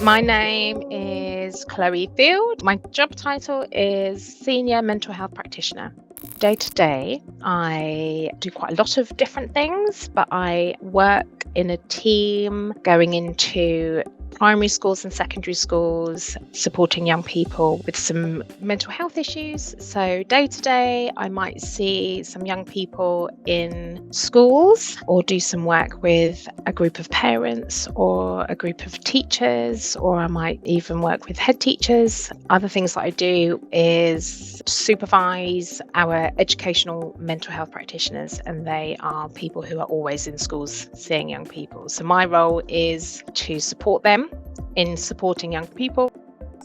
My name is Chloe Field. My job title is Senior Mental Health Practitioner. Day to day, I do quite a lot of different things, but I work in a team going into primary schools and secondary schools, supporting young people with some mental health issues. So day to day, I might see some young people in schools or do some work with a group of parents or a group of teachers, or I might even work with head teachers. Other things that I do is supervise our educational mental health practitioners, and they are people who are always in schools seeing young people. So my role is to support them in supporting young people.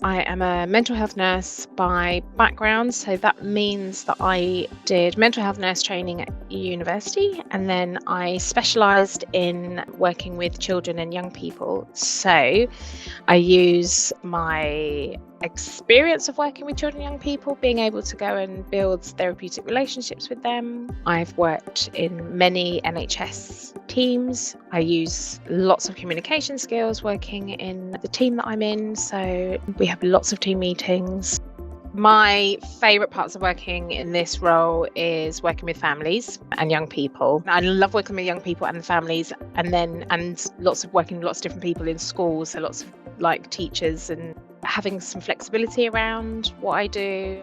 I am a mental health nurse by background, so that means that I did mental health nurse training at university, and then I specialised in working with children and young people. So I use my experience of working with children and young people, being able to go and build therapeutic relationships with them. I've worked in many NHS teams. I use lots of communication skills working in the team that I'm in, so we have lots of team meetings. My favourite parts of working in this role is working with families and young people. I love working with young people and the families, and lots of working with lots of different people in schools, so lots of like teachers, and having some flexibility around what I do.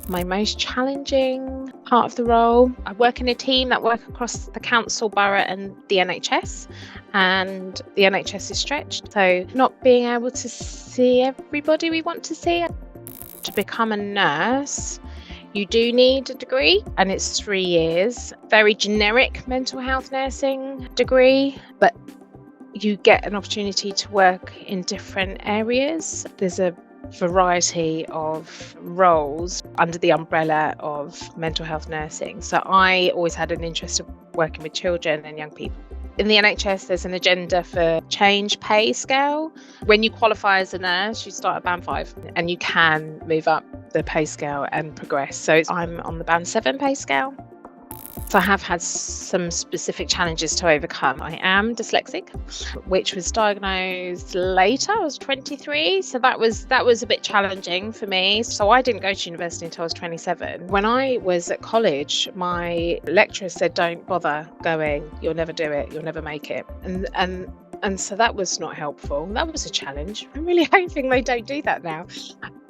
My most challenging part of the role, I work in a team that work across the council, borough and the NHS, and the NHS is stretched, so not being able to see everybody we want to see. To become a nurse, you do need a degree, and it's 3 years. Very generic mental health nursing degree, but you get an opportunity to work in different areas. There's a variety of roles under the umbrella of mental health nursing. So I always had an interest in working with children and young people. In the NHS, there's an agenda for change pay scale. When you qualify as a nurse, you start at band 5 and you can move up the pay scale and progress. So I'm on the band 7 pay scale. So I have had some specific challenges to overcome. I am dyslexic, which was diagnosed later. I was 23, so that was a bit challenging for me. So I didn't go to university until I was 27. When I was at college, my lecturer said, "Don't bother going. You'll never do it. You'll never make it." And so that was not helpful. That was a challenge. I'm really hoping they don't do that now.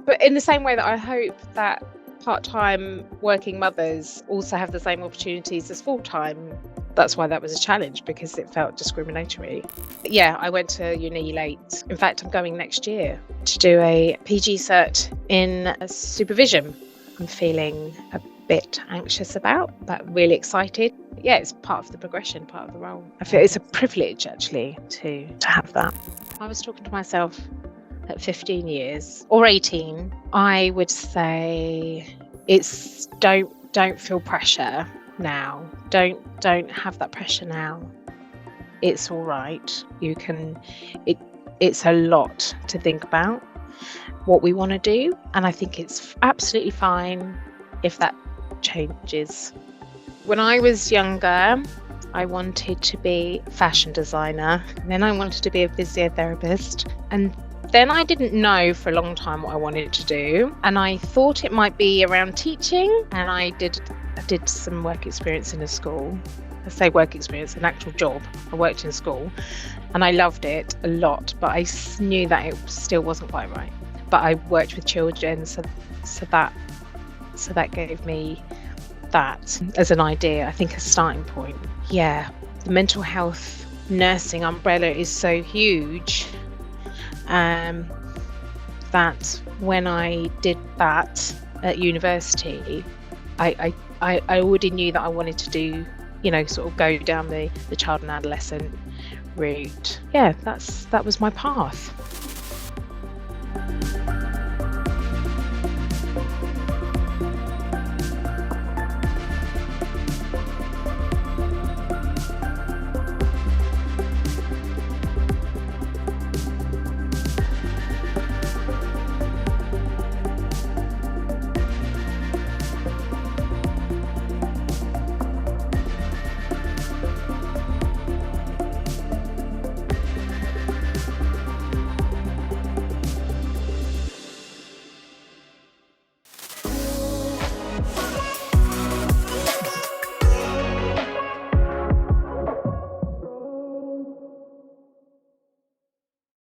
But in the same way that I hope that part-time working mothers also have the same opportunities as full-time. That's why that was a challenge, because it felt discriminatory. Yeah, I went to uni late. In fact, I'm going next year to do a PG cert in supervision. I'm feeling a bit anxious about, but really excited. Yeah, it's part of the progression, part of the role. I feel it's a privilege actually to have that. I was talking to myself at 15 years or 18, I would say it's don't feel pressure now. Don't have that pressure now. It's all right. You can. It's a lot to think about what we want to do, and I think it's absolutely fine if that changes. When I was younger, I wanted to be a fashion designer, and then I wanted to be a physiotherapist, and then I didn't know for a long time what I wanted to do, and I thought it might be around teaching, and I did some work experience in a school. I say work experience, an actual job. I worked in school and I loved it a lot, but I knew that it still wasn't quite right. But I worked with children, so that gave me that as an idea, I think a starting point. Yeah, the mental health nursing umbrella is so huge. That when I did that at university, I already knew that I wanted to do, sort of go down the child and adolescent route. Yeah, that was my path.